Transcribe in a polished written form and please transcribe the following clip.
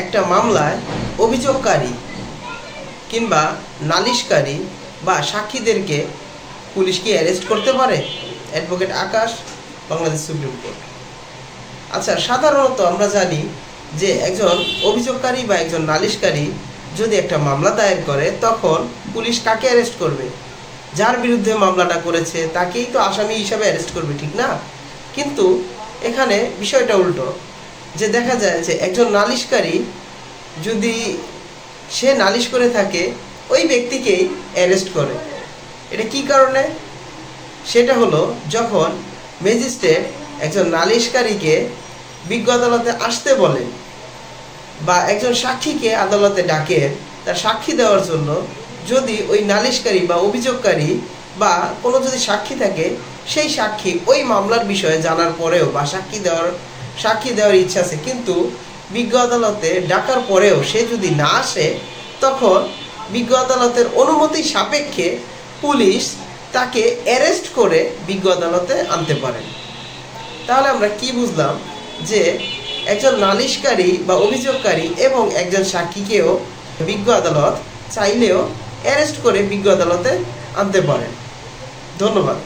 একটা মামলায় অভিযোগকারী কিংবা নালিশকারী বা সাক্ষীদেরকে পুলিশ কি অ্যারেস্ট করতে পারে? অ্যাডভোকেট আকাশ, বাংলাদেশ সুপ্রিম কোর্ট। আচ্ছা, সাধারণত আমরা জানি যে একজন অভিযোগকারী বা একজন নালিশকারী যদি একটা মামলা দায়ের করে, তখন পুলিশ কাকে অ্যারেস্ট করবে? যার বিরুদ্ধে মামলাটা করেছে তাকেই তো আসামি হিসাবে অ্যারেস্ট করবে, ঠিক না? কিন্তু এখানে বিষয়টা উল্টো, যে দেখা যায় যে একজন নালিশকারী যদি সে নালিশ করে থাকে, ওই ব্যক্তিকেই অ্যারেস্ট করে। এটা কি কারণে? সেটা হলো, যখন ম্যাজিস্ট্রেট একজন নালিশকারীকে বিজ্ঞ আদালতে আসতে বলেন বা একজন সাক্ষীকে আদালতে ডাকেন তার সাক্ষী দেওয়ার জন্য, যদি ওই নালিশকারী বা অভিযোগকারী বা কোনো যদি সাক্ষী থাকে, সেই সাক্ষী ওই মামলার বিষয়ে জানার পরেও বা সাক্ষী দেওয়ার ইচ্ছা আছে, কিন্তু বিজ্ঞ আদালতে ডাকার পরেও সে যদি না আসে, তখন বিজ্ঞ আদালতের অনুমতি সাপেক্ষে পুলিশ তাকে অ্যারেস্ট করে বিজ্ঞ আদালতে আনতে পারে। তাহলে আমরা কি বুঝলাম? যে একজন নালিশকারী বা অভিযোগকারী এবং একজন সাক্ষীকেও বিজ্ঞ আদালত চাইলেও অ্যারেস্ট করে বিজ্ঞ আদালতে আনতে পারেন। ধন্যবাদ।